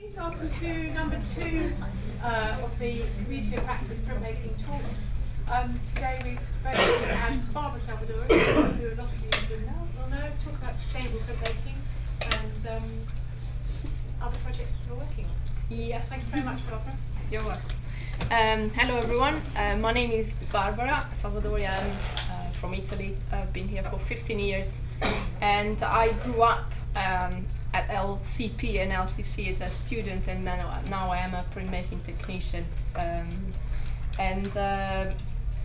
Welcome to number 2 of the Community of Practice Printmaking talks. Today we've very much had Barbara Savladori, who a lot of you will know, talk about sustainable printmaking and other projects you're working on. Yeah. Thanks very much, Barbara. You're welcome. Hello everyone, my name is Barbara Savladori. I'm from Italy. I've been here for 15 years and I grew up at LCP and LCC as a student, and now I am a printmaking technician.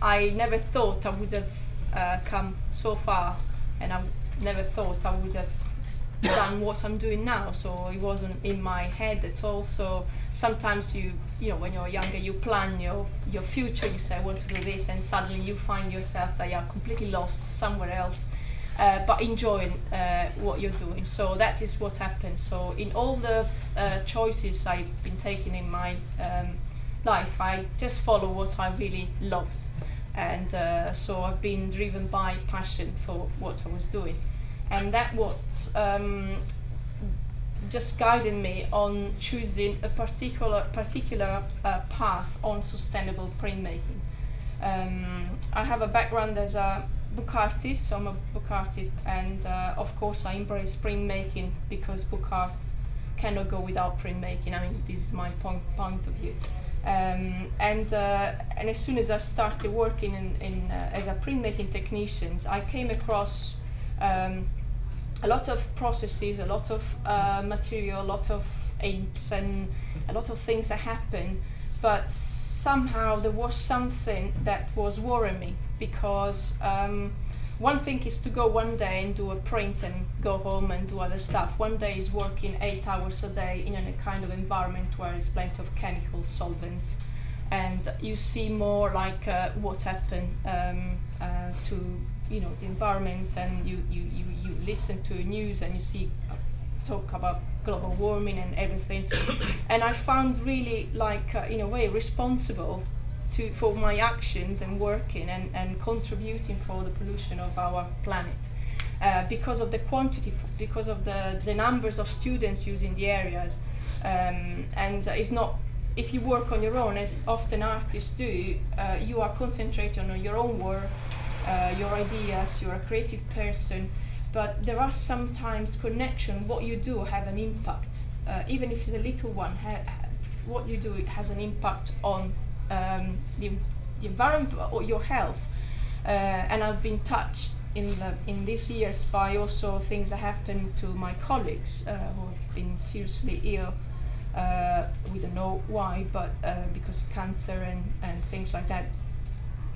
I never thought I would have come so far, and I never thought I would have done what I'm doing now. So it wasn't in my head at all. So sometimes you know when you're younger you plan your future, you say I want to do this, and suddenly you find yourself that you're completely lost somewhere else. But enjoying what you're doing. So that is what happened. So in all the choices I've been taking in my life, I just follow what I really loved. And so I've been driven by passion for what I was doing. And that what just guided me on choosing a particular path on sustainable printmaking. I have a background as a book artist, so I'm a book artist, and of course I embrace printmaking because book art cannot go without printmaking. I mean, this is my point of view. And as soon as I started working as a printmaking technician, I came across a lot of processes, a lot of material, a lot of inks, and a lot of things that happen, but somehow there was something that was worrying me, because one thing is to go one day and do a print and go home and do other stuff. One day is working 8 hours a day in a kind of environment where there's plenty of chemical solvents, and you see more like what happened to the environment, and you listen to news and you see talk about global warming and everything. And I found really like in a way responsible for my actions and working and contributing for the pollution of our planet, because of the quantity, because of the numbers of students using the areas. And it's not, if you work on your own, as often artists do, you are concentrating on your own work, your ideas, you're a creative person, but there are sometimes connection. What you do have an impact, even if it's a little one. What you do has an impact on the environment or your health. And I've been touched in these years by also things that happened to my colleagues who have been seriously ill. We don't know why, but because cancer and things like that.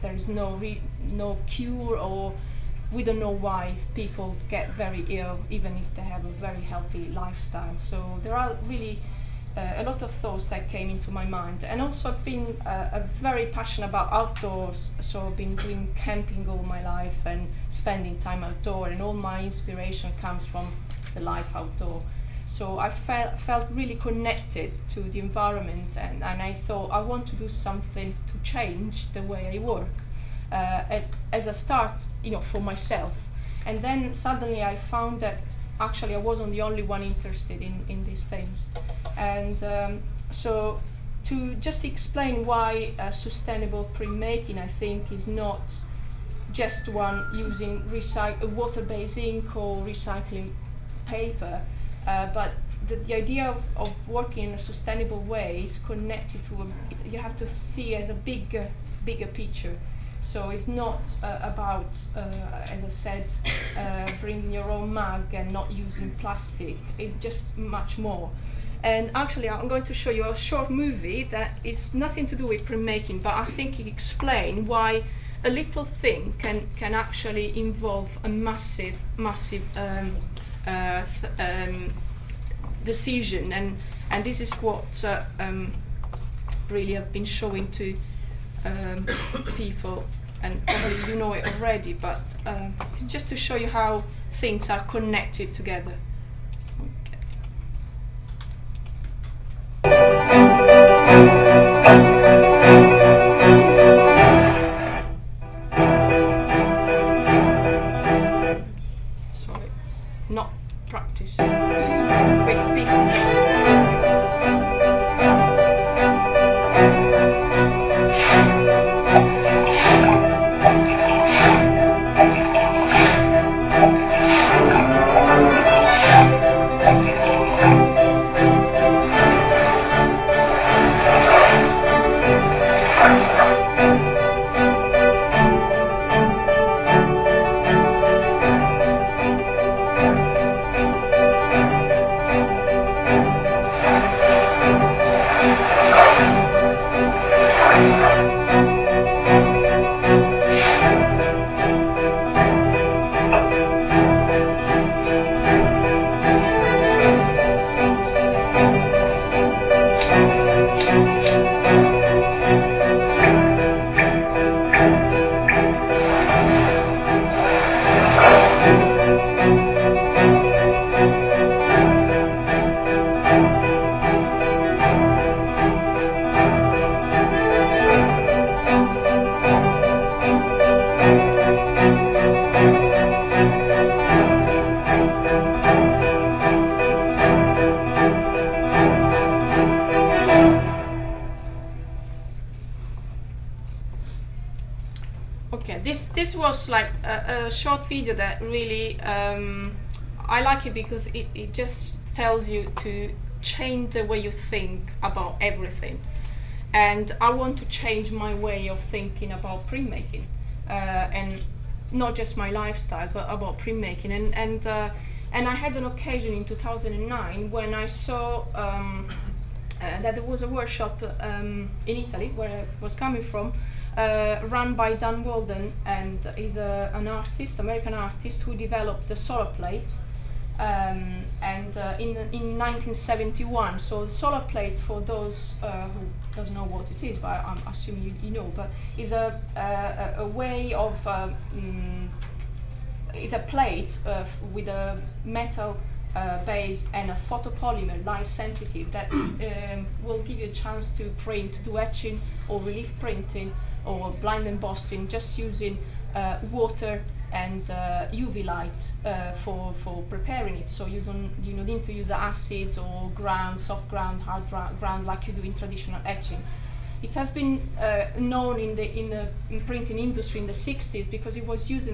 There is no cure, or we don't know why people get very ill even if they have a very healthy lifestyle. So there are really a lot of thoughts that came into my mind. And also I've been very passionate about outdoors, so I've been doing camping all my life and spending time outdoor, and all my inspiration comes from the life outdoor. So I felt really connected to the environment, and I thought I want to do something to change the way I work as a start, for myself. And then suddenly I found that actually I wasn't the only one interested in these things. And so to just explain why sustainable printmaking, I think, is not just one using water-based ink or recycling paper, but the idea of working in a sustainable way is connected to you have to see as a bigger picture. So it's not about, as I said, bringing your own mug and not using plastic. It's just much more. And actually, I'm going to show you a short movie that is nothing to do with printmaking, but I think it explains why a little thing can actually involve a massive decision. And this is what really I've been showing to people, and probably you know it already, but it's just to show you how things are connected together. Sorry, not practice. Wait, peace. Okay, this was like a short video that really I like it because it just tells you to change the way you think about everything, and I want to change my way of thinking about printmaking, and not just my lifestyle but about printmaking, and I had an occasion in 2009 when I saw that there was a workshop in Italy where I was coming from, run by Dan Walden, and he's an artist, American artist, who developed the solar plate, and in 1971. So the solar plate, for those who doesn't know what it is, but I'm assuming you know, but is a way of is a plate with a metal base and a photopolymer, light sensitive, that will give you a chance to print, to do etching or relief printing or blind embossing, just using water and UV light for preparing it. So you don't need to use acids or ground, soft ground, hard ground like you do in traditional etching. It has been known in the printing industry in the 60s because it was used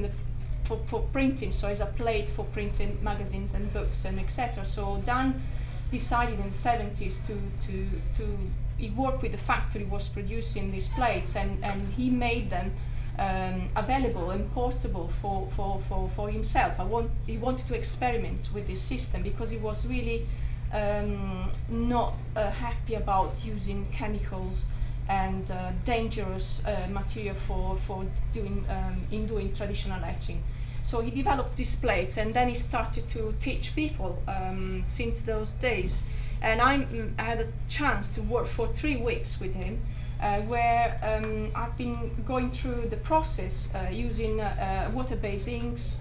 for printing, so as a plate for printing magazines and books and etc. So Dan decided in the 70s he worked with the factory was producing these plates, and he made them available and portable for himself. He wanted to experiment with this system because he was really not happy about using chemicals and dangerous material for doing traditional etching. So he developed these plates, and then he started to teach people since those days. And I had a chance to work for 3 weeks with him, where I've been going through the process using water-based inks,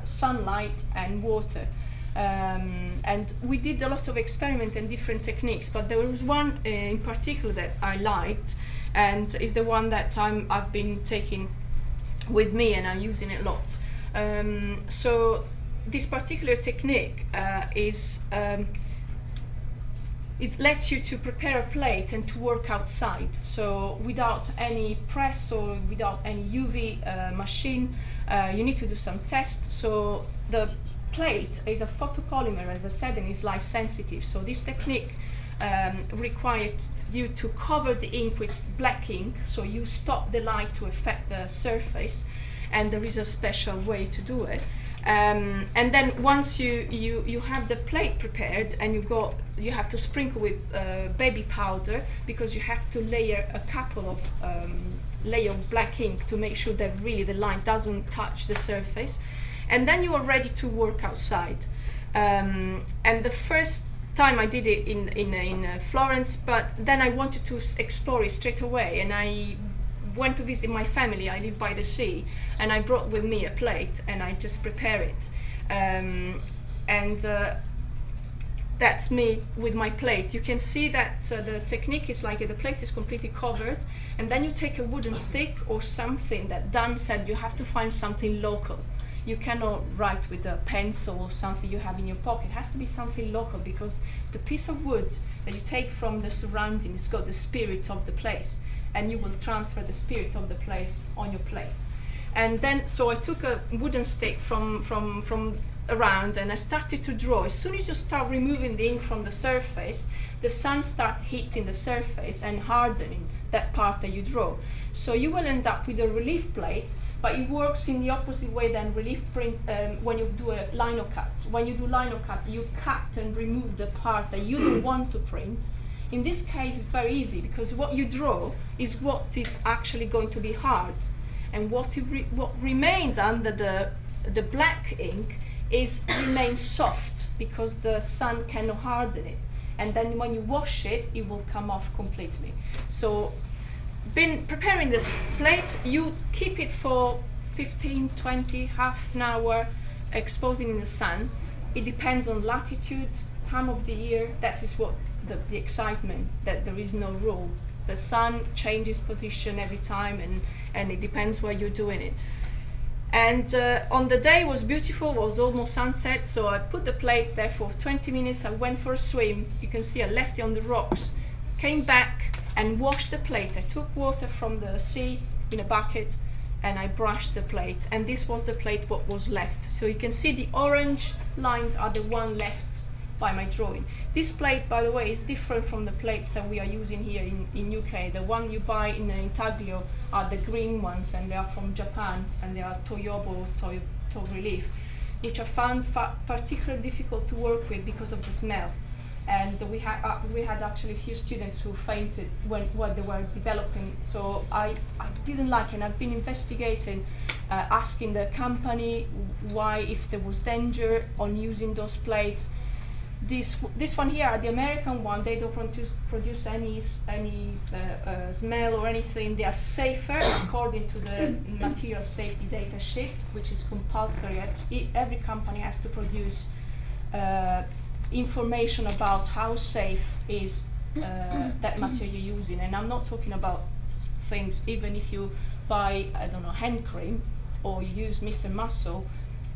sunlight and water. And we did a lot of experiment and different techniques, but there was one in particular that I liked, and is the one that I've been taking with me, and I'm using it a lot. So this particular technique it lets you to prepare a plate and to work outside, so without any press or without any UV machine. You need to do some tests. So the plate is a photopolymer, as I said, and is light sensitive. So this technique required you to cover the ink with black ink, so you stop the light to affect the surface, and there is a special way to do it. And then once you have the plate prepared, and you have to sprinkle with baby powder, because you have to layer a couple of layer of black ink to make sure that really the line doesn't touch the surface, and then you are ready to work outside. And the first time I did it in Florence, but then I wanted to explore it straight away, and I went to visit my family. I live by the sea, and I brought with me a plate, and I just prepare it. That's me with my plate. You can see that the technique is like the plate is completely covered, and then you take a wooden stick or something that Dan said you have to find something local. You cannot write with a pencil or something you have in your pocket. It has to be something local, because the piece of wood that you take from the surroundings got the spirit of the place, and you will transfer the spirit of the place on your plate. And then, so I took a wooden stick from around, and I started to draw. As soon as you start removing the ink from the surface, the sun starts hitting the surface and hardening that part that you draw. So you will end up with a relief plate, but it works in the opposite way than relief print when you do a lino cut. When you do lino cut, you cut and remove the part that you don't want to print. In this case, it's very easy, because what you draw is what is actually going to be hard, and what remains under the black ink remains soft, because the sun cannot harden it, and then when you wash it, it will come off completely. So, been preparing this plate, you keep it for 15, 20, half an hour, exposing in the sun. It depends on latitude, time of the year. That is what the excitement, that there is no rule. The sun changes position every time, and it depends where you're doing it. And on the day, it was beautiful, it was almost sunset, so I put the plate there for 20 minutes. I went for a swim. You can see I left it on the rocks, came back and washed the plate. I took water from the sea in a bucket, and I brushed the plate, and this was the plate what was left. So you can see the orange lines are the one left by my drawing. This plate, by the way, is different from the plates that we are using here in UK. The one you buy in Intaglio are the green ones, and they are from Japan, and they are Toyobo, Toyo Relief, which I found particularly difficult to work with because of the smell. And we had actually a few students who fainted when they were developing. So I didn't like it, and I've been investigating, asking the company why, if there was danger on using those plates. This one here, the American one, they don't produce any smell or anything. They are safer according to the material safety data sheet, which is compulsory. Every company has to produce information about how safe is that material you're using. And I'm not talking about things, even if you buy, I don't know, hand cream, or you use Mr. Muscle,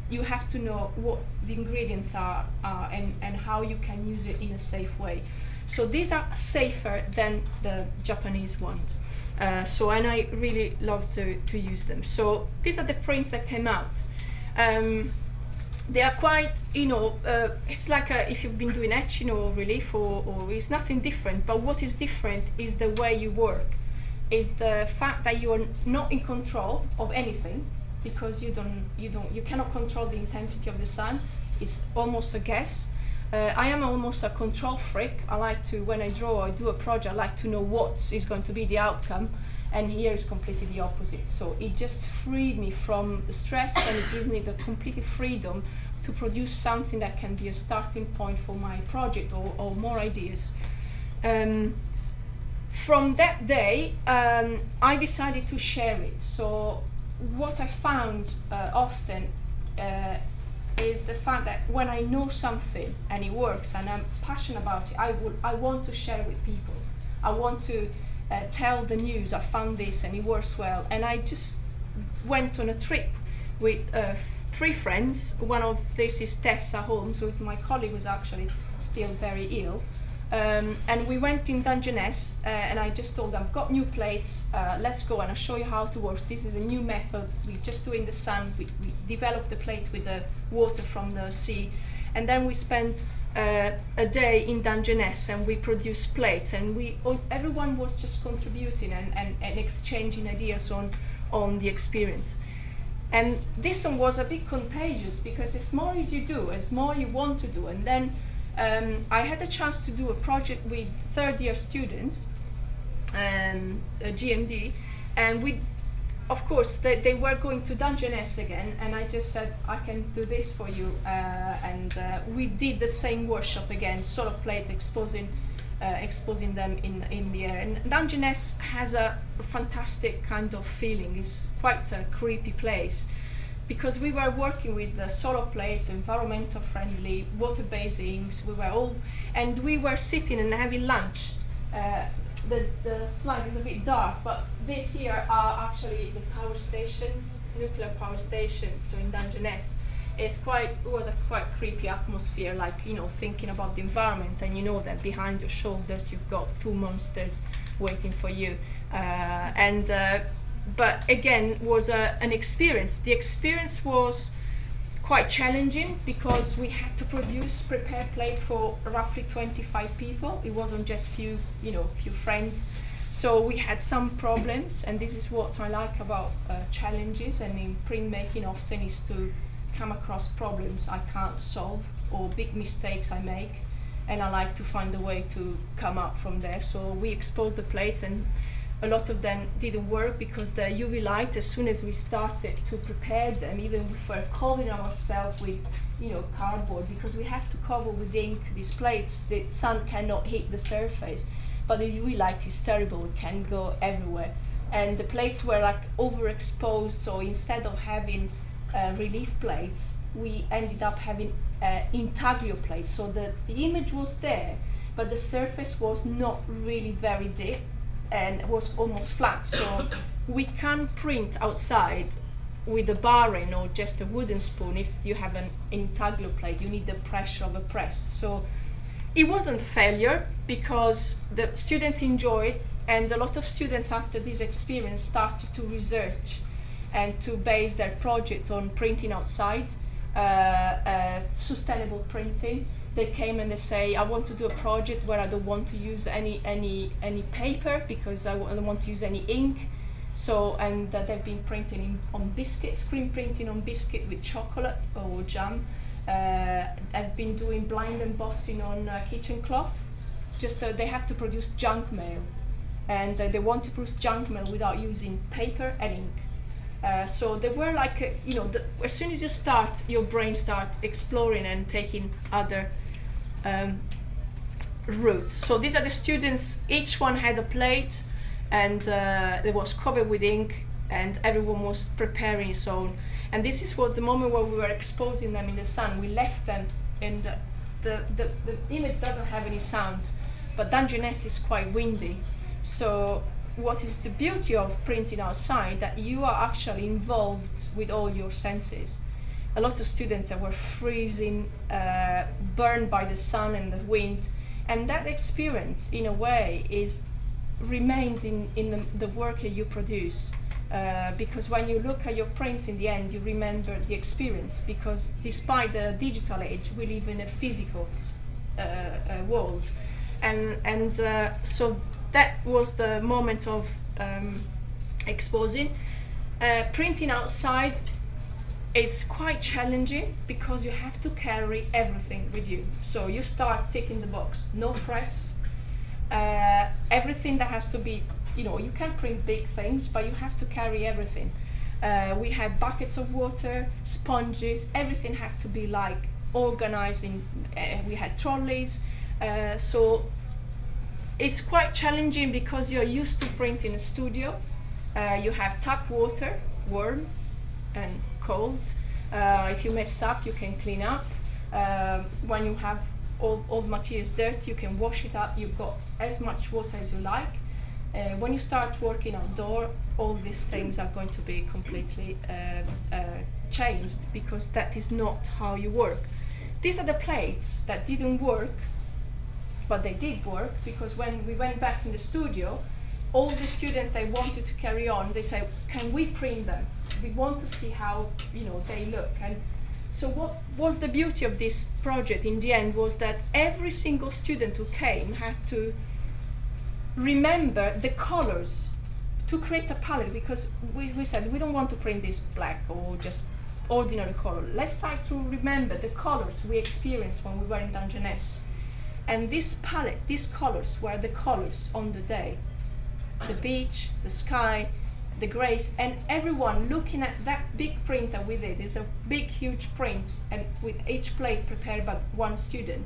you have to know what the ingredients are and how you can use it in a safe way. So these are safer than the Japanese ones. And I really love to use them. So these are the prints that came out. They are quite, it's like if you've been doing etching or relief, or it's nothing different, but what is different is the way you work, is the fact that you are not in control of anything, because you cannot control the intensity of the sun. It's almost a guess. I am almost a control freak. I like to, when I draw or do a project, I like to know what is going to be the outcome, and here is completely the opposite. So it just freed me from the stress, and it gives me the complete freedom to produce something that can be a starting point for my project or more ideas. From that day, I decided to share it. So what I found often is the fact that when I know something and it works and I'm passionate about it, I want to share it with people. I want to tell the news, I found this and it works well. And I just went on a trip with 3 friends. One of this is Tessa Holmes, who is my colleague, who's actually still very ill. And we went in Dungeness, and I just told them, I've got new plates, let's go and I'll show you how to work. This is a new method, we just do it in the sun, we develop the plate with the water from the sea, and then we spent a day in Dungeness and we produced plates, and everyone was just contributing and exchanging ideas on the experience. And this one was a bit contagious, because as more as you do, as more you want to do. And then I had a chance to do a project with third-year students, a GMD, and of course, they were going to Dungeness again, and I just said, I can do this for you, and we did the same workshop again, solar plate exposing them in the air. And Dungeness has a fantastic kind of feeling. It's quite a creepy place, because we were working with the solar plate, environmental friendly, water-based inks, and we were sitting and having lunch. The slide is a bit dark, but these here are actually the power stations, nuclear power stations. So in Dungeness, it was a quite creepy atmosphere, like, thinking about the environment, and you know that behind your shoulders you've got 2 monsters waiting for you. But again, was an experience. The experience was quite challenging, because we had to prepare plate for roughly 25 people. It wasn't just few friends. So we had some problems, and this is what I like about challenges, and in printmaking often is to come across problems I can't solve, or big mistakes I make, and I like to find a way to come up from there. So we exposed the plates, and a lot of them didn't work because the UV light, as soon as we started to prepare them, even if we're covering ourselves with cardboard, because we have to cover with ink these plates, the sun cannot hit the surface, but the UV light is terrible, it can go everywhere. And the plates were like overexposed, so instead of having relief plates, we ended up having intaglio plates. So the image was there, but the surface was not really very deep, and it was almost flat. So we can't print outside with a barren or just a wooden spoon. If you have an intaglio plate, you need the pressure of a press. So it wasn't a failure, because the students enjoyed, and a lot of students after this experience started to research and to base their project on printing outside, sustainable printing. They came and they say, I want to do a project where I don't want to use any paper because I don't want to use any ink. So, and they've been printing on biscuit, screen printing on biscuit with chocolate or jam. I've been doing blind embossing on kitchen cloth. Just they have to produce junk mail, and they want to produce junk mail without using paper and ink. So they were like, as soon as you start, your brain starts exploring and taking other routes. So these are the students. Each one had a plate, and it was covered with ink, and everyone was preparing his own. And this is what the moment where we were exposing them in the sun. We left them, and the image doesn't have any sound, but Dungeness is quite windy. So what is the beauty of printing outside, that you are actually involved with all your senses. A lot of students that were freezing, burned by the sun and the wind, and that experience in a way remains in the work that you produce. Because when you look at your prints in the end, you remember the experience, because despite the digital age, we live in a physical world. And so that was the moment of exposing. Printing outside is quite challenging because you have to carry everything with you. So you start ticking the box, no press, everything that has to be, you can print big things, but you have to carry everything. We had buckets of water, sponges, everything had to be like organized we had trolleys. So it's quite challenging because you're used to print in a studio. You have tap water, warm and cold. If you mess up, you can clean up. When you have all the materials dirty, you can wash it up. You've got as much water as you like. When you start working outdoor, all these things are going to be completely changed, because that is not how you work. These are the plates that didn't work, but they did work, because when we went back in the studio, all the students they wanted to carry on, they said, can we print them? We want to see how they look. And so what was the beauty of this project in the end was that every single student who came had to remember the colors to create a palette, because we said we don't want to print this black or just ordinary color. Let's try to remember the colors we experienced when we were in Dungeness. And this palette, these colors were the colors on the day. The beach, the sky, the grays, and everyone looking at that big print that we did. It's a big, huge print, and with each plate prepared by one student.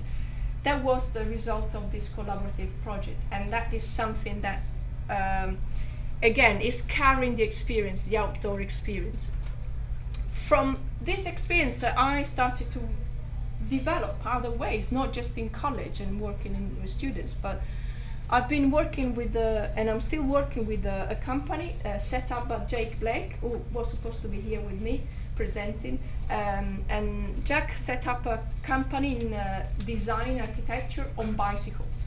That was the result of this collaborative project, and that is something that, again, is carrying the experience, the outdoor experience. From this experience, I started to develop other ways, not just in college and working with students, but I've been working with, and I'm still working with a company set up by Jake Blake, who was supposed to be here with me presenting. And Jack set up a company in design architecture on bicycles.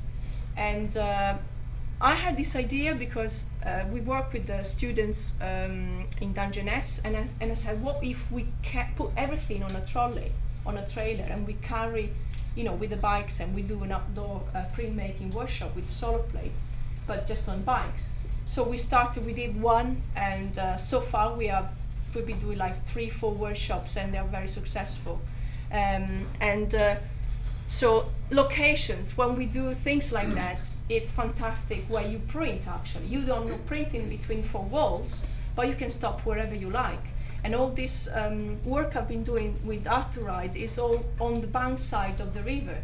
And I had this idea because we work with the students in Dungeness, and I said, what if we put everything on a trolley, on a trailer, and we carry, with the bikes, and we do an outdoor printmaking workshop with solar plate, but just on bikes. So we did one, and so far we've been doing like 3-4 workshops, and they're very successful. So locations, when we do things like that, it's fantastic where you print actually. You don't print in between 4 walls, but you can stop wherever you like. And all this work I've been doing with Arturide is all on the bank side of the river.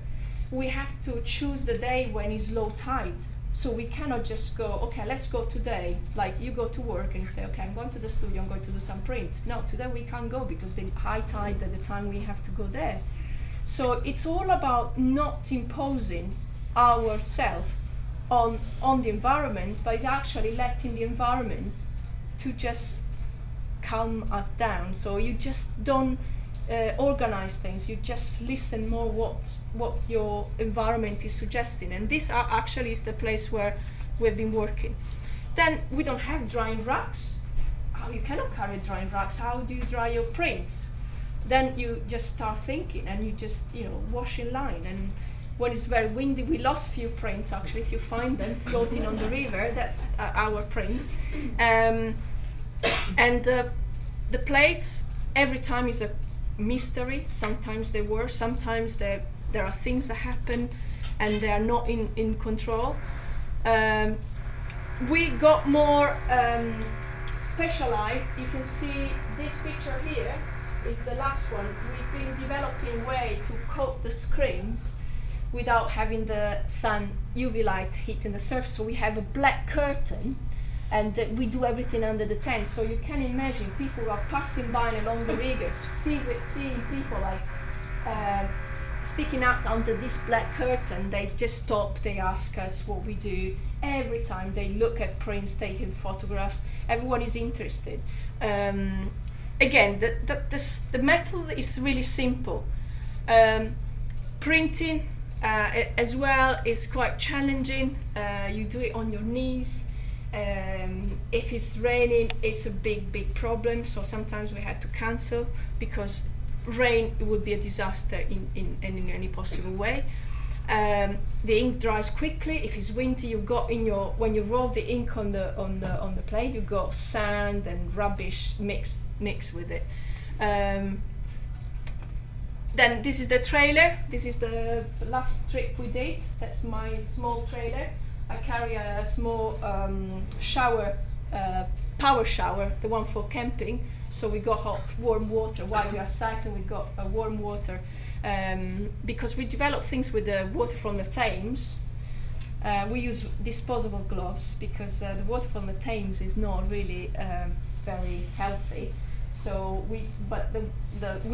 We have to choose the day when it's low tide. So we cannot just go, okay, let's go today. Like you go to work and you say, okay, I'm going to the studio, I'm going to do some prints. No, today we can't go because the high tide at the time we have to go there. So it's all about not imposing ourselves on the environment, but actually letting the environment to just calm us down. So you just don't organize things, you just listen more what your environment is suggesting, and this actually is the place where we've been working. Then we don't have drying racks. oh, you cannot carry drying racks, how do you dry your prints? Then you just start thinking, and you just, wash in line. And when it's very windy, we lost few prints actually. If you find them floating on the river, that's our prints. And the plates, every time is a mystery. Sometimes they work, sometimes there are things that happen and they are not in control. We got more specialized. You can see this picture here is the last one. We've been developing a way to coat the screens without having the sun UV light hitting the surface. So we have a black curtain, and we do everything under the tent. So you can imagine people who are passing by along the riggers, seeing people like sticking out under this black curtain. They just stop, they ask us what we do. Every time they look at prints, taking photographs, everyone is interested. Again, the method is really simple. Printing as well is quite challenging. You do it on your knees. If it's raining, it's a big problem. So sometimes we had to cancel because rain would be a disaster in any possible way. The ink dries quickly. If it's windy, you got when you roll the ink on the plate, you got sand and rubbish mixed with it. Then this is the trailer. This is the last trip we did. That's my small trailer. I carry a small power shower, the one for camping. So we got hot, warm water while we are cycling. We got warm water because we develop things with the water from the Thames. We use disposable gloves because the water from the Thames is not really very healthy. So we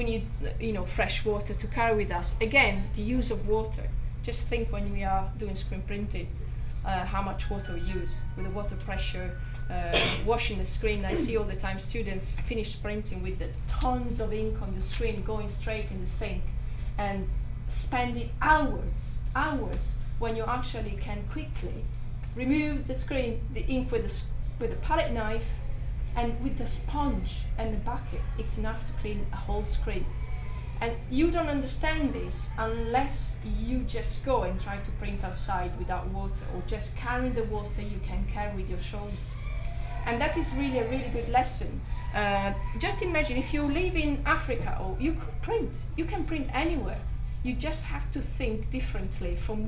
need fresh water to carry with us. Again, the use of water. Just think when we are doing screen printing, how much water we use with the water pressure, washing the screen. I see all the time students finish printing with the tons of ink on the screen going straight in the sink and spending hours when you actually can quickly remove the ink with a palette knife, and with the sponge and the bucket, it's enough to clean a whole screen. And you don't understand this unless you just go and try to print outside without water, or just carry the water you can carry with your shoulders. And that is really a really good lesson. Just imagine if you live in Africa, or you can print anywhere. You just have to think differently from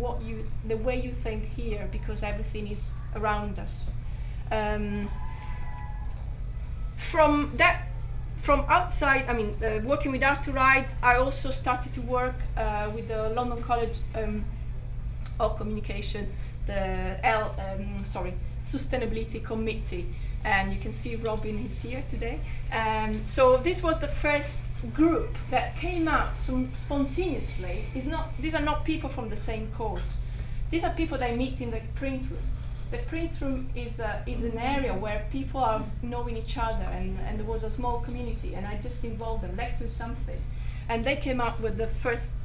the way you think here, because everything is around us. From outside, working with Art to Write, I also started to work with the London College of Communication, the Sustainability Committee, and you can see Robin is here today. So this was the first group that came out spontaneously. These are not people from the same course. These are people that meet in the print room. The print room is an area where people are knowing each other, and there was a small community, and I just involved them. Let's do something, and they came up with the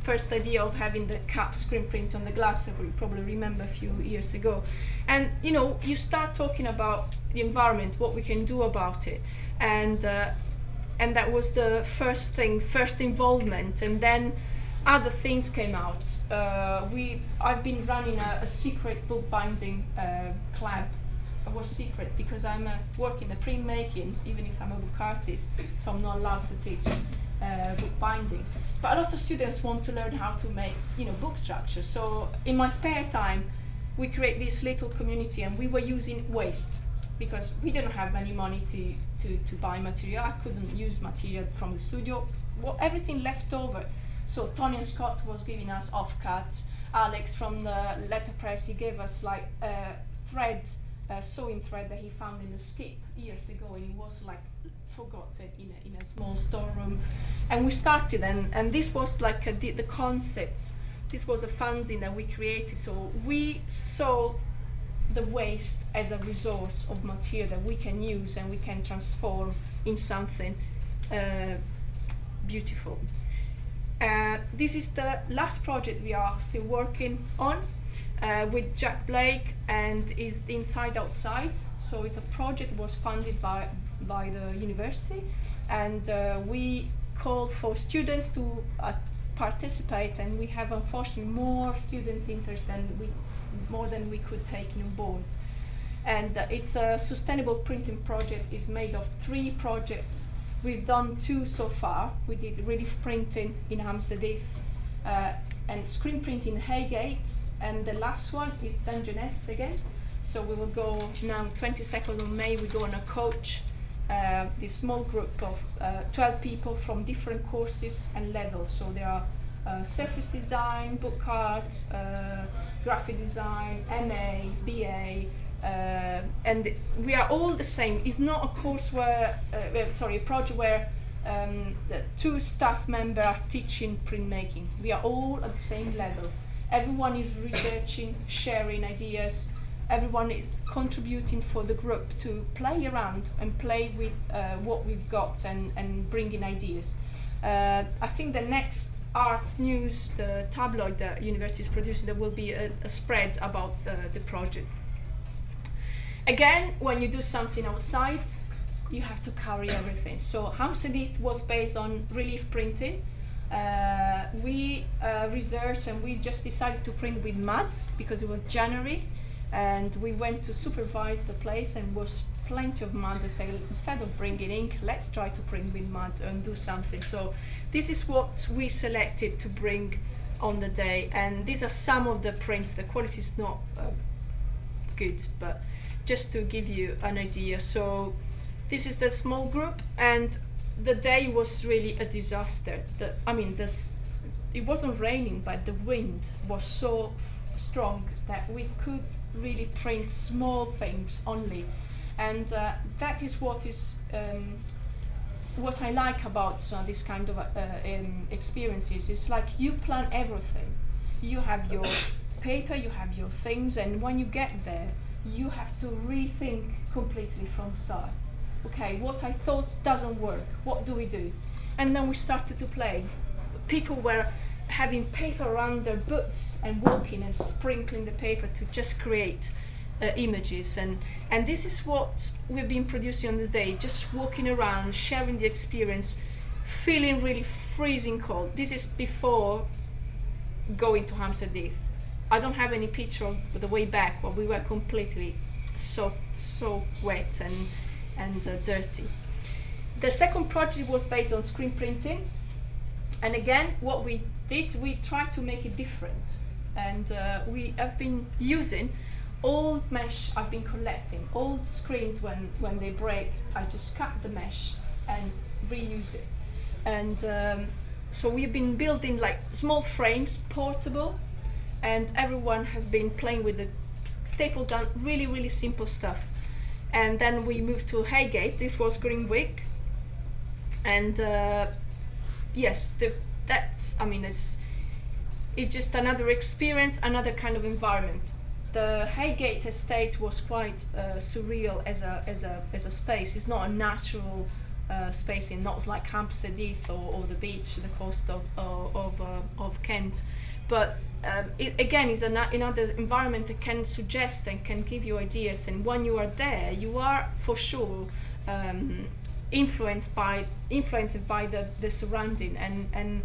first idea of having the cap screen print on the glass. If you probably remember a few years ago, and you start talking about the environment, what we can do about it, and that was the first involvement, and then other things came out. I've been running a secret bookbinding club. It was secret because I'm working the printmaking, even if I'm a book artist, so I'm not allowed to teach bookbinding. But a lot of students want to learn how to make book structure. So in my spare time, we create this little community, and we were using waste because we didn't have any money to buy material. I couldn't use material from the studio. Everything left over. So Tony and Scott was giving us offcuts. Alex from the letterpress, he gave us like a sewing thread that he found in the skip years ago, and it was like forgotten in a small storeroom. And we started, and this was like the concept. This was a fanzine that we created. So we saw the waste as a resource of material that we can use and we can transform in something beautiful. This is the last project we are still working on with Jack Blake, and is Inside Outside. So it's a project that was funded by by the university, and we call for students to participate, and we have unfortunately more students interest more than we could take on board. And it's a sustainable printing project. Is made of 3 projects. We've done 2 so far. We did relief printing in Hampstead Heath and screen printing in Haygate, and the last one is Dungeness again. So we will go now 22nd of May, we go on a coach, this small group of 12 people from different courses and levels. So there are surface design, book art, graphic design, MA, BA, and we are all the same. It's not a course where, a project where the 2 staff members are teaching printmaking. We are all at the same level. Everyone is researching, sharing ideas. Everyone is contributing for the group to play around and play with what we've got and bring in ideas. I think the next Arts News, the tabloid the university is producing, there will be a spread about the project. Again, when you do something outside, you have to carry everything. So Hampstead Heath was based on relief printing. We researched and we just decided to print with mud because it was January, and we went to supervise the place and was plenty of mud. They said, instead of bringing ink, let's try to print with mud and do something. So this is what we selected to bring on the day, and these are some of the prints. The quality is not good, but just to give you an idea. So this is the small group, and the day was really a disaster. It wasn't raining, but the wind was so strong that we could really print small things only, and that is what I like about this kind of experiences. It's like you plan everything. You have your paper, you have your things, and when you get there, you have to rethink completely from start. Okay, what I thought doesn't work. What do we do? And then we started to play. People were having paper around their butts and walking and sprinkling the paper to just create images, and this is what we've been producing on this day, just walking around, sharing the experience, feeling really freezing cold. This is before going to Hampstead Heath. I don't have any picture of the way back, but we were completely so wet and dirty. The second project was based on screen printing, and again what we did, we tried to make it different, and we have been using old mesh. I've been collecting old screens. When they break, I just cut the mesh and reuse it, and so we've been building like small frames, portable, and everyone has been playing with the staple gun, really simple stuff. And then we moved to Haygate. This was Greenwich, and yes, it's just another experience, another kind of environment. The Haygate estate was quite surreal as a space. It's not a natural space, not like Hampstead Heath or the beach, the coast of Kent, but it again is another environment that can suggest and can give you ideas. And when you are there, you are for sure influenced by the surrounding. And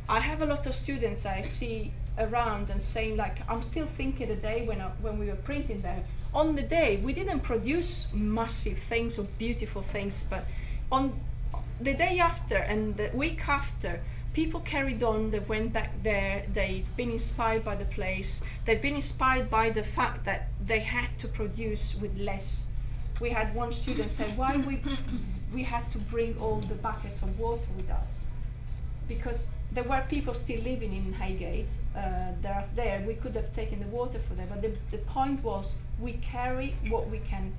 I have a lot of students that I see around and saying, like, I'm still thinking the day when we were printing there. On the day, we didn't produce massive things or beautiful things, but on the day after and the week after, people carried on. They went back there. They've been inspired by the place. They've been inspired by the fact that they had to produce with less. We had one student say, why we had to bring all the buckets of water with us, because there were people still living in Haygate. There we could have taken the water for them, but the point was we carry what we can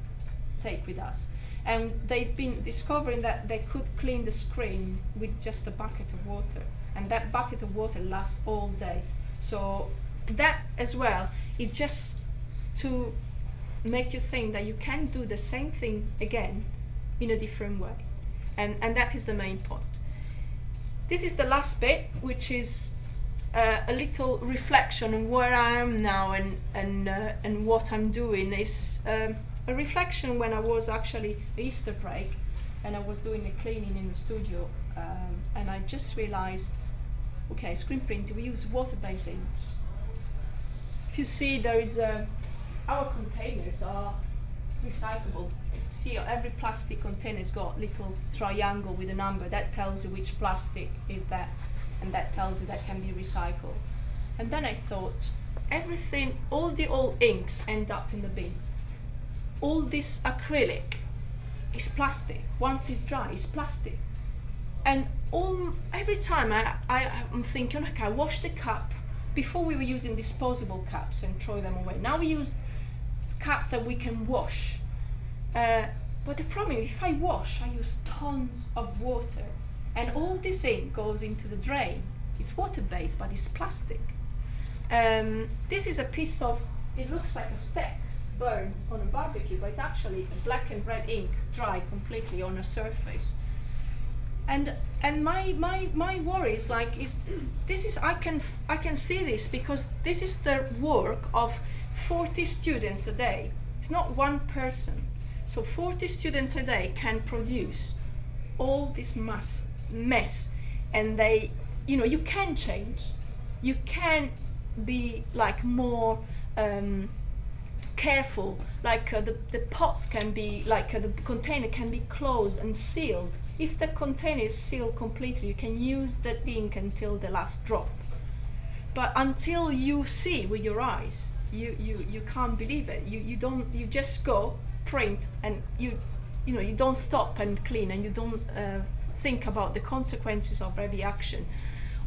take with us. And they've been discovering that they could clean the screen with just a bucket of water, and that bucket of water lasts all day. So that as well is just to make you think that you can do the same thing again in a different way, and that is the main point. This is the last bit, which is a little reflection on where I am now and what I'm doing. Is a reflection when I was actually Easter break. and I was doing the cleaning in the studio, and I just realized, okay, screen printing, we use water-based inks. If you see, there is our containers are recyclable. See, every plastic container's got little triangle with a number that tells you which plastic is that, and that tells you that can be recycled. And then I thought, everything, all the old inks end up in the bin. All this acrylic is plastic. Once it's dry, it's plastic. And every time I'm thinking, okay, I wash the cup. Before we were using disposable cups and throw them away. Now we use cups that we can wash. But the problem is, if I wash, I use tons of water, and all this ink goes into the drain. It's water-based, but it's plastic. This is a piece of, it looks like a steak burned on a barbecue, but it's actually a black and red ink dry completely on a surface. And my worry is like, I can see this because this is the work of 40 students a day. It's not one person. So 40 students a day can produce all this mess, and you can change. You can be like more careful, like the pots can be, like the container can be closed and sealed. If the container is sealed completely, you can use the ink until the last drop. But until you see with your eyes, you can't believe it. You just go print, and you don't stop and clean, and you don't think about the consequences of every action.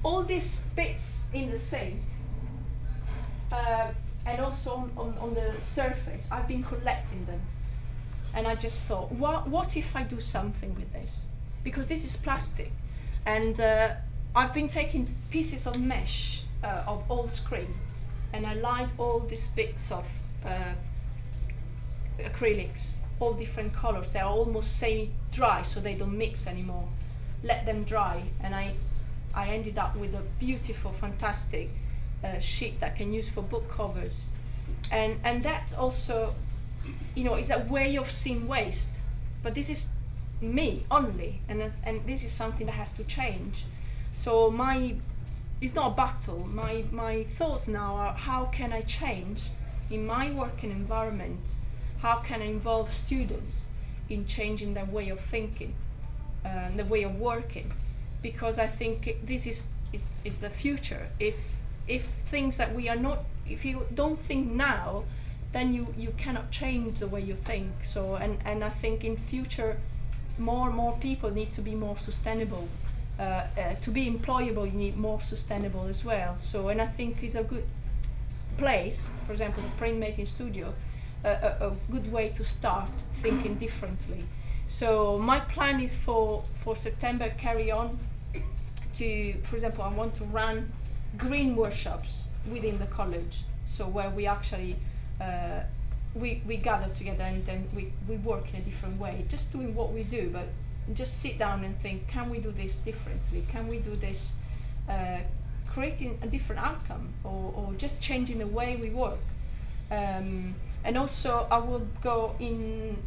All these bits in the sink, and also on the surface, I've been collecting them, and I just thought, what if I do something with this? Because this is plastic, and I've been taking pieces of mesh of old screen, and I lined all these bits of acrylics, all different colors. They're almost semi-dry, so they don't mix anymore. Let them dry, and I ended up with a beautiful, fantastic sheet that I can use for book covers, and that also, is a way of seeing waste. But this is me only, and this is something that has to change. So it's not a battle. My thoughts now are, how can I change in my working environment? How can I involve students in changing their way of thinking, the way of working? Because I think this is the future. If things that we are not, if you don't think now, then you cannot change the way you think. So and I think in future, more and more people need to be more sustainable. To be employable, you need more sustainable as well. So, and I think it's a good place, for example, the printmaking studio, a good way to start thinking differently. So my plan is for September, carry on to, for example, I want to run green workshops within the college. So where we actually we gather together, and then we work in a different way, just doing what we do, but just sit down and think, can we do this differently? Can we do this, creating a different outcome, or just changing the way we work? And also I will go in,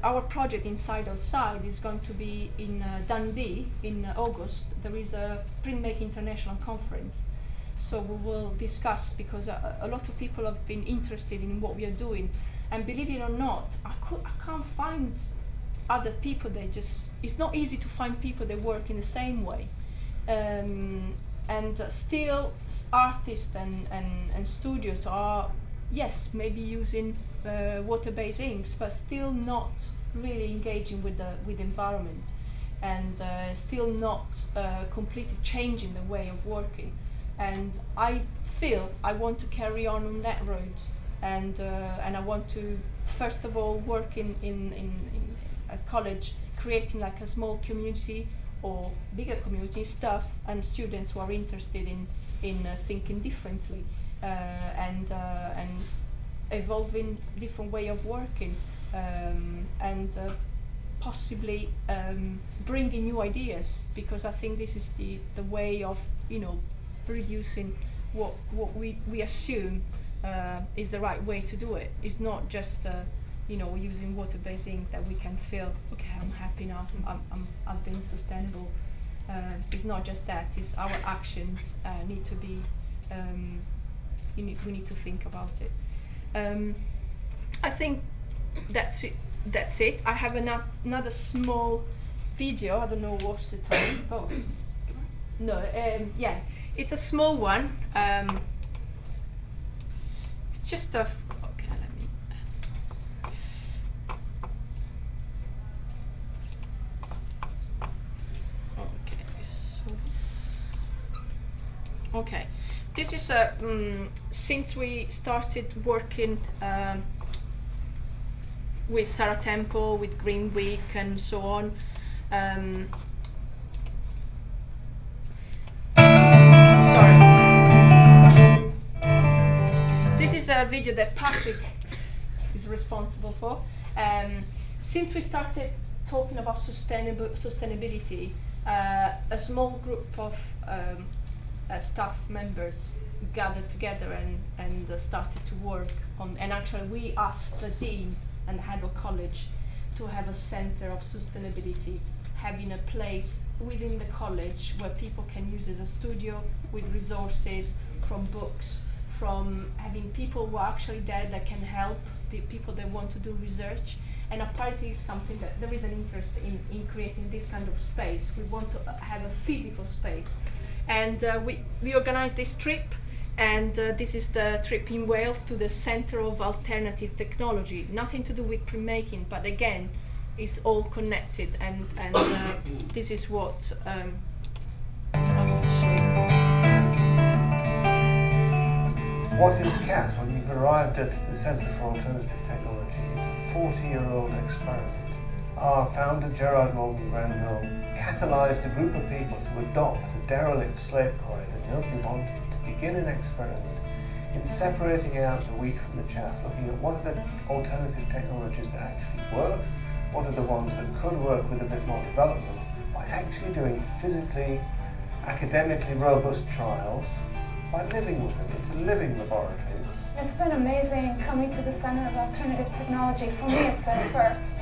our project Inside Outside is going to be in Dundee in August. There is a Printmaking International Conference. So we will discuss, because a lot of people have been interested in what we are doing. And believe it or not, I can't find other people that it's not easy to find people that work in the same way. And still artists and studios are, yes, maybe using water-based inks, but still not really engaging with the environment, and still not completely changing the way of working. And I feel I want to carry on that road, and I want to first of all work in a college, creating like a small community or bigger community, staff and students who are interested in thinking differently, and evolving different way of working, and possibly bringing new ideas, because I think this is the way of reducing what we assume is the right way to do it. It's not just using water-based ink that we can feel, okay, I'm happy now, I've been sustainable. It's not just that, it's our actions need to be, we need to think about it. I think that's it. I have another small video, I don't know what's the time. Oh, no, yeah, it's a small one. It's just a, okay, let me. Okay, this is a, since we started working with Sarah Temple, with Green Week and so on, sorry. This is a video that Patrick is responsible for. Since we started talking about sustainability, a small group of staff members gathered together and started to work on, and actually we asked the dean and the head of college to have a center of sustainability, having a place within the college where people can use as a studio with resources from books, from having people who are actually there that can help people that want to do research. And apparently it's something that there is an interest in creating this kind of space. We want to have a physical space. And we organized this trip, and this is the trip in Wales to the Centre of Alternative Technology. Nothing to do with printmaking, but again, it's all connected, and this is what I want to show you. What is CAT? Well, you've arrived at the Centre for Alternative Technology. It's a 40-year-old experiment. Our founder, Gerard Morgan-Granville, catalysed a group of people to adopt a derelict slate quarry that nobody wanted, to begin an experiment in separating out the wheat from the chaff, looking at what are the alternative technologies that actually work, what are the ones that could work with a bit more development, by actually doing physically, academically robust trials, by living with it. It's a living laboratory. It's been amazing coming to the Centre of Alternative Technology. For me, it's a first.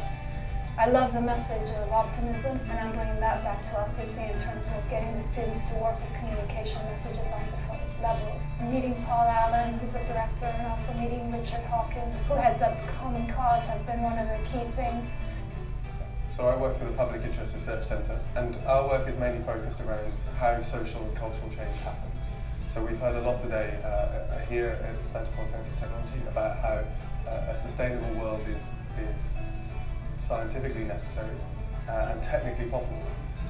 I love the message of optimism, and I'm bringing that back to LCC in terms of getting the students to work with communication messages on different levels. Meeting Paul Allen, who's the director, and also meeting Richard Hawkins, who heads up Common Cause, has been one of the key things. So I work for the Public Interest Research Centre, and our work is mainly focused around how social and cultural change happens. So we've heard a lot today here at the Centre for Alternative Technology about how a sustainable world is scientifically necessary and technically possible.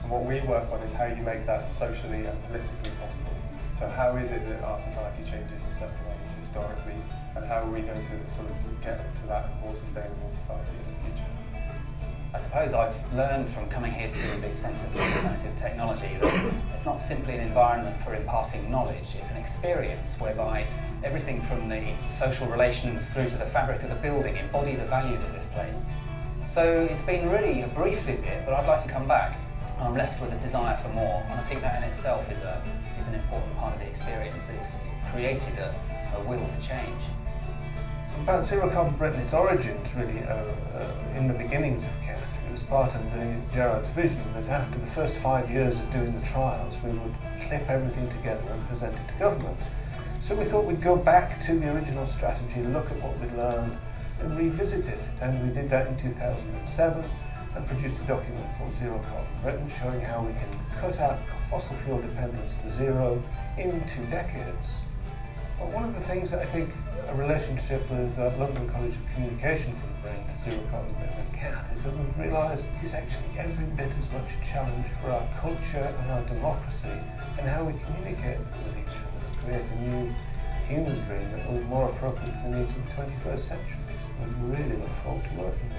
And what we work on is how you make that socially and politically possible. So how is it that our society changes in certain ways historically, and how are we going to sort of get to that more sustainable society in the future? I suppose I've learned from coming here to the Centre for Alternative Technology that it's not simply an environment for imparting knowledge, it's an experience whereby everything from the social relations through to the fabric of the building embody the values of this place. So it's been really a brief visit, but I'd like to come back. I'm left with a desire for more, and I think that in itself is an important part of the experience. It's created a will to change. About Zero Carbon Britain, its origins really in the beginnings of CAT. It was part of Gerard's vision that after the first 5 years of doing the trials, we would clip everything together and present it to government. So we thought we'd go back to the original strategy, look at what we'd learned, and revisit it. And we did that in 2007 and produced a document called Zero Carbon Britain, showing how we can cut out fossil fuel dependence to zero in 2 decades. But one of the things that I think a relationship with London College of Communication can bring to Zero Carbon Britain and CAT is that we've realised it is actually every bit as much a challenge for our culture and our democracy and how we communicate with each other to create a new human dream that will be more appropriate to the needs of the 21st century. And we really look forward to working with you.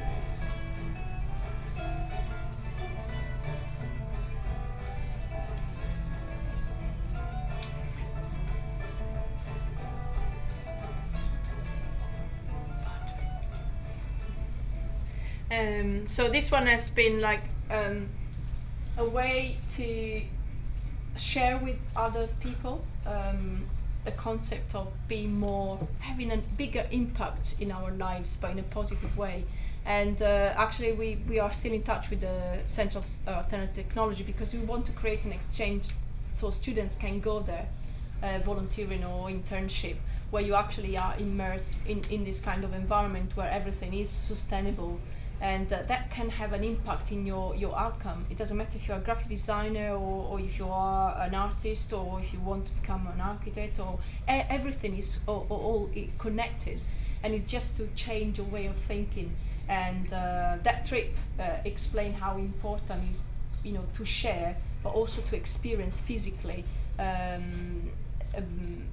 So this one has been like a way to share with other people the concept of being more, having a bigger impact in our lives, but in a positive way. And actually we are still in touch with the Center of Alternative Technology, because we want to create an exchange so students can go there, volunteering or internship, where you actually are immersed in this kind of environment where everything is sustainable, and that can have an impact in your outcome. It doesn't matter if you're a graphic designer or if you are an artist or if you want to become an architect, or everything is all connected, and it's just to change your way of thinking. And that trip explained how important is, you know, to share, but also to experience physically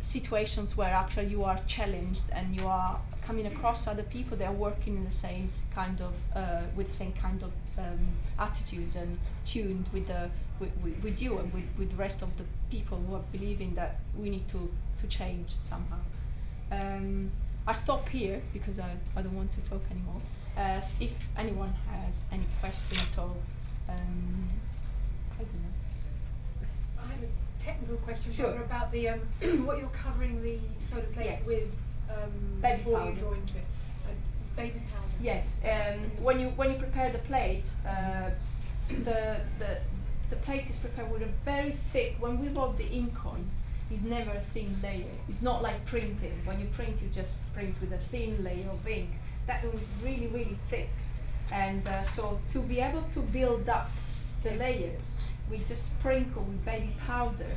situations where actually you are challenged and you are coming across other people that are working in the same kind of with the same kind of attitude, and tuned with you and with the rest of the people who are believing that we need to change somehow. I stop here because I don't want to talk anymore. If anyone has any question at all, I don't know. I have a technical question Sure. about the what you're covering the soda plate Yes. with Baby before powder. you draw into it. Baby powder. Yes, when you prepare the plate, the plate is prepared with a very thick. When we rub the ink on, it's never a thin layer. It's not like printing. When you print, you just print with a thin layer of ink. That was really thick, and so to be able to build up the layers, we just sprinkle with baby powder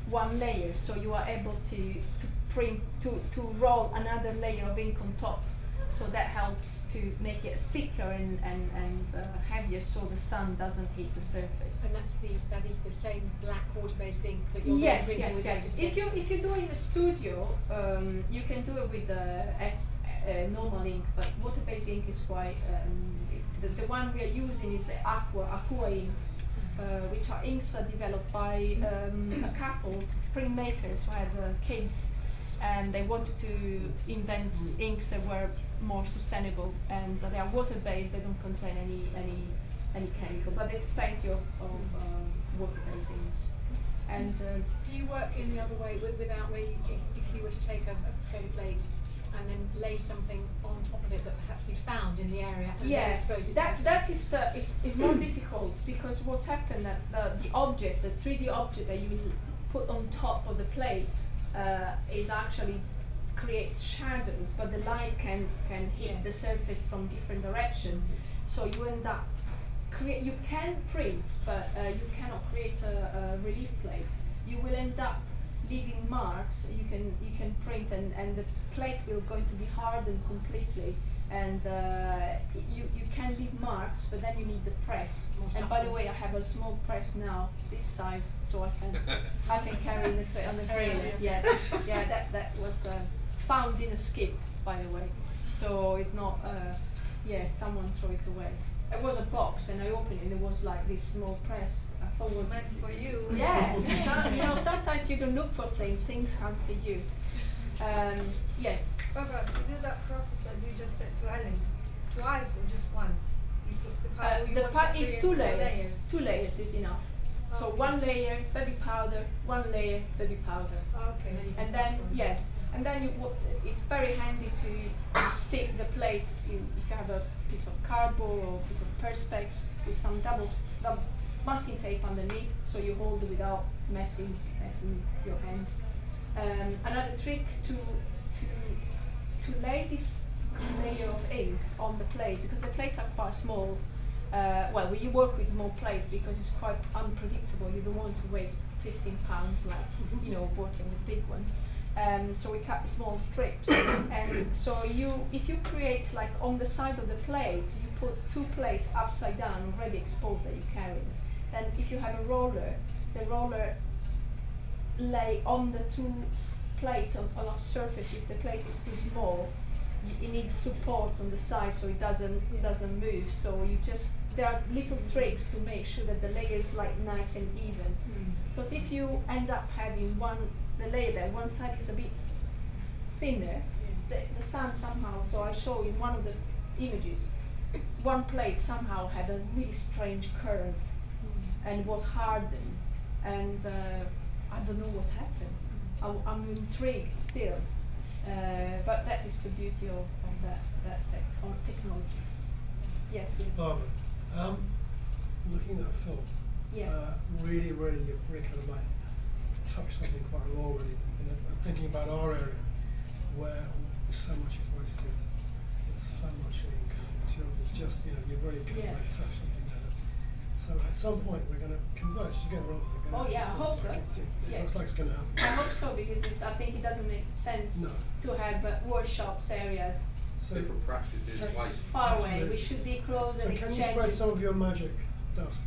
one layer, so you are able to print to roll another layer of ink on top. So that helps to make it thicker and heavier, so the sun doesn't hit the surface. And that is the same black water-based ink that you're Yes. printing with. If you do it in the studio, you can do it with normal ink, but water-based ink is quite. The one we are using is the aqua inks, which are inks are developed by a couple, printmakers who had kids, and they wanted to invent inks that were more sustainable, and they are water-based. They don't contain any chemical, but there's plenty of water-based inks. And do you work in the other way without where if you were to take a soda plate and then lay something on top of it that perhaps you'd found in the area and then expose it? That is more difficult, because what happened that the object, the 3D object that you put on top of the plate is actually creates shadows, but the light can hit the surface from different direction. So you end up you can print, but you cannot create a relief plate. You will end up leaving marks. You can print, and the plate will going to be hardened completely, and you can leave marks, but then you need the press. And by the way, I have a small press now, this size, so I can carry on the trailer. Yes, yeah, that was found in a skip, by the way. So it's not. Someone threw it away. It was a box, and I opened it, and it was like this small press. I thought it was meant for you. Yeah, so, sometimes you don't look for things come to you. Yes. Barbara, you do that process that you just said to Ellen, twice or just once? You put the powder. The part is create 2 four layers. 2 layers is enough. So Okay. 1 layer baby powder, 1 layer baby powder. Okay. And then and then it's very handy to stick the plate. If you have a piece of cardboard or a piece of perspex with some double masking tape underneath, so you hold it without messing your hands. Another trick to lay this layer of ink on the plate, because the plates are quite small. You work with small plates because it's quite unpredictable. You don't want to waste 15 pounds working with big ones. So we cut small strips, and so if you create like on the side of the plate, you put 2 plates upside down already exposed that you carry. Then if you have a roller, the roller lay on the 2 plates on a surface. If the plate is too small, it needs support on the side so it doesn't move. So there are little tricks to make sure that the layer is like nice and even. Because if you end up having the layer there, one side is a bit thinner, the sun somehow, so I show in one of the images, one plate somehow had a really strange curve and was hardened, and I don't know what happened. I'm intrigued still. But that is the beauty of that technology. Yes. Barbara, looking at a film, Yeah. really, you've really kind of like touched something quite raw, really. And I'm thinking about our area, where so much is wasted. There's so much ink, materials. It's just, you've really kind of like touched something there. So at some point we're going to converge together, aren't we? Oh yeah, I hope so. It looks like it's going to happen. I hope so, because I think it doesn't make sense to have workshops areas Different practices, waste. far away. We should be close So and can you exchange. spread some of your magic dust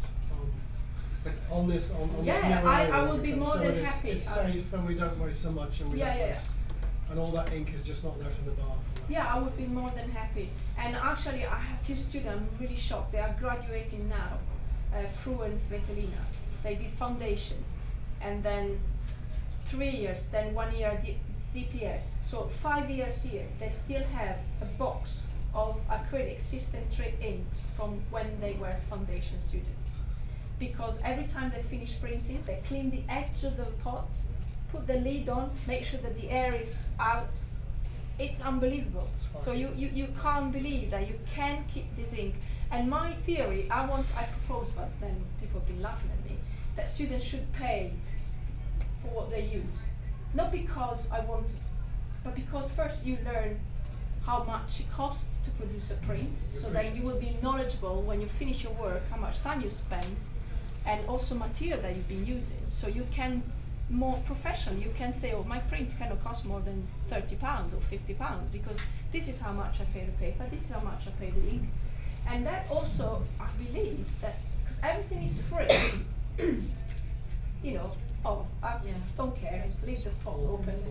on this Yeah, this narrow I area would when be it comes more so than that happy. It's safe and we don't waste so much and we don't waste. And all that ink is just not left in the bath. Yeah, I would be more than happy. And actually, I have few students. I'm really shocked. They are graduating now, Fru and Svetlina. They did foundation, and then 3 years, then 1 year DPS. So 5 years here. They still have a box of acrylic System 3 inks from when they were foundation students. Because every time they finish printing, they clean the edge of the pot, put the lid on, make sure that the air is out. It's unbelievable. So you can't believe that you can keep this ink. And my theory, I propose, but then people have been laughing at me, that students should pay for what they use. Not because I want to, but because first you learn how much it costs to produce a print, so then you will be knowledgeable when you finish your work, how much time you spent, and also material that you've been using. So you can, more professional, you can say, oh, my print cannot cost more than £30 or £50, because this is how much I pay the paper, this is how much I pay the ink. And that also, I believe that, because everything is free, don't care, just leave the pot open,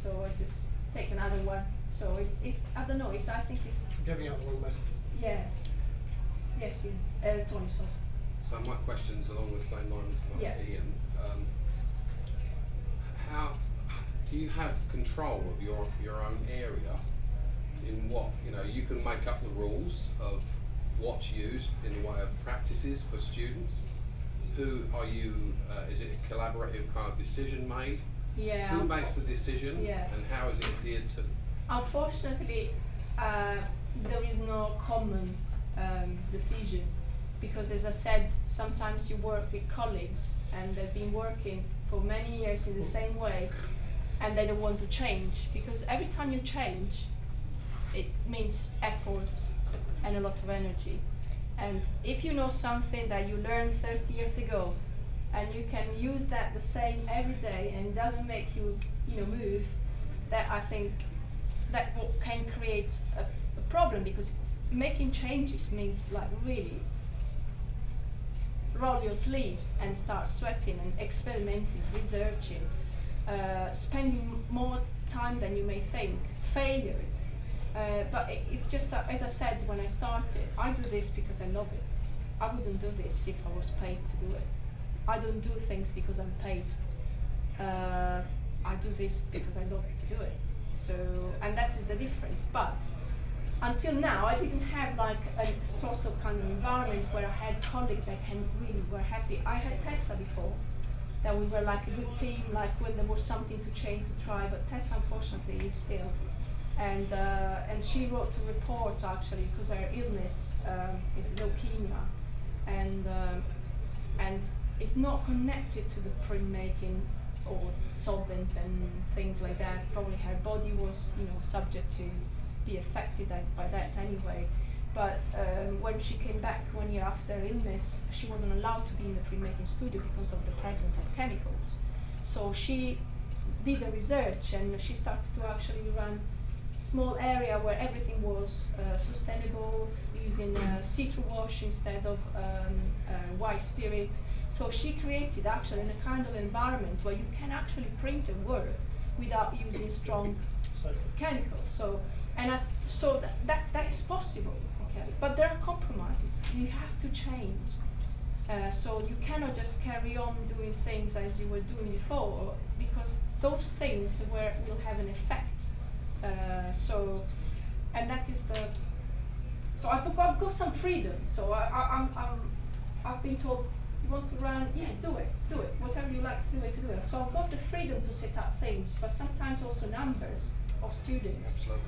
so I just take another one. So it's I don't know, I think it's Giving out the wrong message. yeah. Yes, Tony, sorry. So my question's along the same lines like Ian. How do you have control of your own area? In what you can make up the rules of what's used in the way of practices for students. Who are you? Is it a collaborative kind of decision made? Yeah. Who makes the decision? Yeah. And how is it adhered to? Unfortunately, there is no common decision, because as I said, sometimes you work with colleagues and they've been working for many years in the same way and they don't want to change, because every time you change, it means effort and a lot of energy. And if you know something that you learned 30 years ago and you can use that the same every day and it doesn't make you move, that I think that can create a problem, because making changes means like really roll your sleeves and start sweating and experimenting, researching, spending more time than you may think, failures. But it's just that, as I said when I started, I do this because I love it. I wouldn't do this if I was paid to do it. I don't do things because I'm paid. I do this because I love to do it. So, and that is the difference. But until now, I didn't have like a sort of kind of environment where I had colleagues that really were happy. I had Tessa before, that we were like a good team, like when there was something to change, to try. But Tessa, unfortunately, is ill. And she wrote a report actually, because her illness is leukemia, and it's not connected to the printmaking or solvents and things like that. Probably her body was subject to be affected by that anyway. But when she came back 1 year after her illness, she wasn't allowed to be in the printmaking studio because of the presence of chemicals. So she did the research and she started to actually run small area where everything was sustainable, using see-through wash instead of white spirit. So she created actually a kind of environment where you can actually print a work without using strong chemicals. So that is possible. Okay, but there are compromises. You have to change. So you cannot just carry on doing things as you were doing before, because those things will have an effect. And that is so I've got some freedom. So I've been told, You want to run? Yeah, do it. Whatever you like to do it, do it. So I've got the freedom to set up things, but sometimes also numbers of students. Absolutely.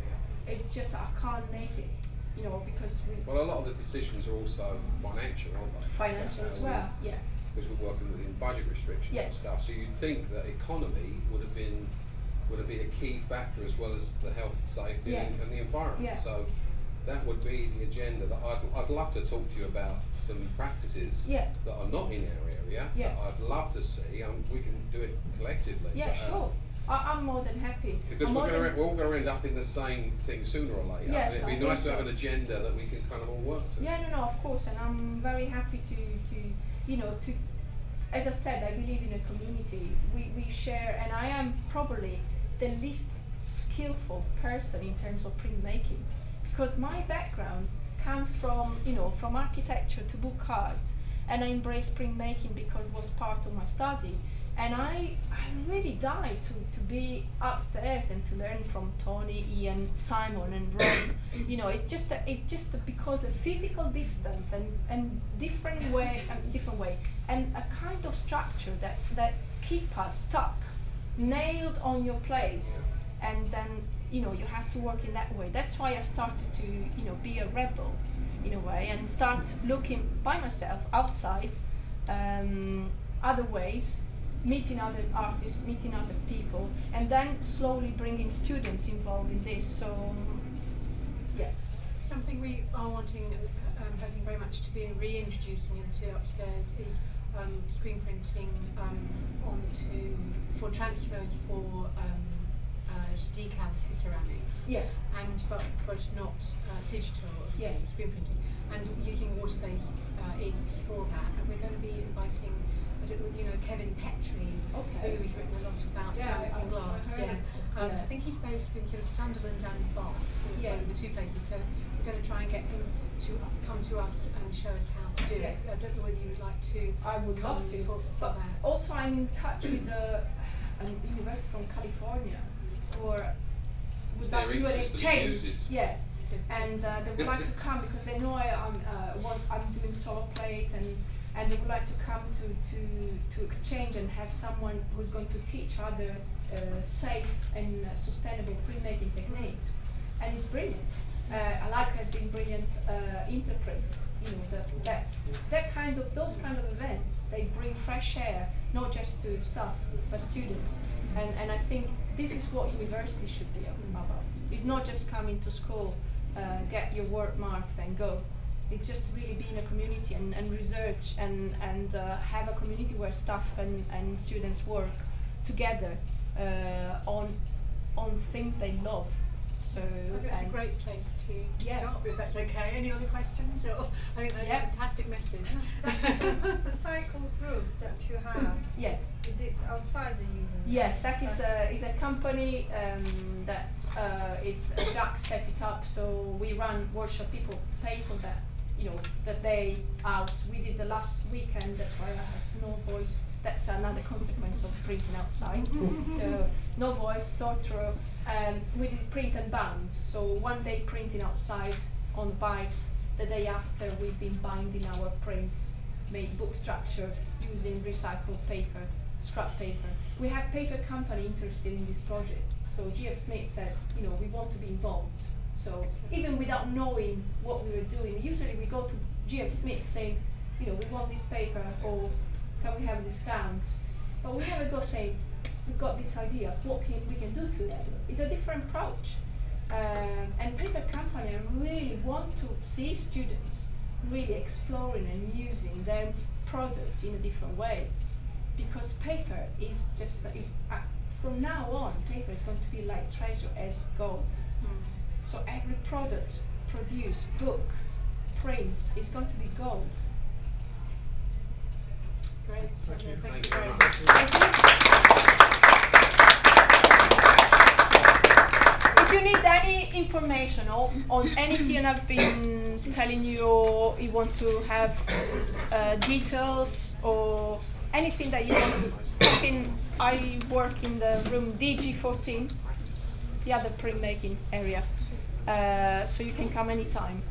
It's just I can't make it, because Well, a lot of the decisions are also financial, aren't they? financial as well. Yeah. Because we're working within budget restrictions Yes. and stuff. So you'd think that economy would have been a key factor as well as the health, safety, Yeah. and the environment. Yeah. So that would be the agenda that I'd love to talk to you about some practices Yeah. that are not in our area. Yeah. That I'd love to see. We can do it collectively. Yeah, but, sure. I'm more than happy. Because I'm more we're than- all going to end up in the same thing sooner or later. Yes, It'd I be think nice to have so. an agenda that we can kind of all work to. Yeah, no, of course, and I'm very happy to as I said, I believe in a community. We share, and I am probably the least skillful person in terms of printmaking, because my background comes from from architecture to book art, and I embraced printmaking because it was part of my study. And I really died to be upstairs and to learn from Tony, Ian, Simon, and Ron. It's just because of physical distance and different way, and a kind of structure that keep us stuck, nailed on your place, and then you have to work in that way. That's why I started to be a rebel in a way and start looking by myself outside, other ways. Meeting other artists, meeting other people, and then slowly bringing students involved in this. So, yes. Something we are wanting, hoping very much to be reintroducing into upstairs is screen printing for transfers for decals for ceramics. Yeah. But not digital. Yeah. Screen printing and using water-based inks for that. And we're going to be inviting. Kevin Petrie, Okay. who's written a lot about Yeah, ceramics and glass. I heard Yeah. yeah. I think he's based in sort of Sunderland and Bath, Yeah. the two places. So we're going to try and get him to come to us and show us how to do Yeah. it. I don't know whether you would like to. I would come love to. for But that. also, I'm in touch with a university from California, or It's would their like to do an ink system it exchange. uses. Yeah. And they would like to come because they know I'm doing solar plate, and they would like to come to exchange and have someone who's going to teach other safe and sustainable printmaking techniques. And it's brilliant. Alaka has been brilliant. Interprint, those kind of events, they bring fresh air, not just to staff but students. And I think this is what university should be about. It's not just coming to school, get your work marked and go. It's just really be in a community and research and have a community where staff and students work together on things they love. So I think it's a great place to Yeah. stop, if that's okay. Any other questions? Or, I think that's Yeah. a fantastic message. The cycle group that you have, Yes. is it outside the union? Yes, that is a company that is Jack set it up. So we run workshop. People pay for that, the day out. We did the last weekend. That's why I have no voice. That's another consequence of printing outside. So no voice, sore throat. We did print and bound. So one day printing outside on bikes. The day after, we've been binding our prints, made book structure using recycled paper, scrap paper. We had paper company interested in this project. So GF Smith said, we want to be involved. So even without knowing what we were doing, usually we go to GF Smith saying, we want this paper, or can we have a discount? But we never go saying, we've got this idea, what we can do to that. It's a different approach. And paper company really want to see students really exploring and using their product in a different way. Because paper is from now on, paper is going to be like treasure as gold. So every product produced, book, prints, is going to be gold. Great. Thank you. Thank Thank you you very very much. If you need any information on anything I've been telling you, or you want to have details or anything that you want to talk in, I work in the room DG14, the other printmaking area, so you can come anytime.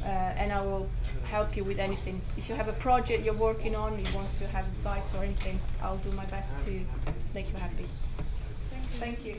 and I will help you with anything. If you have a project you're working on, you want to have advice or anything, I'll do my best to make you happy. Thank you.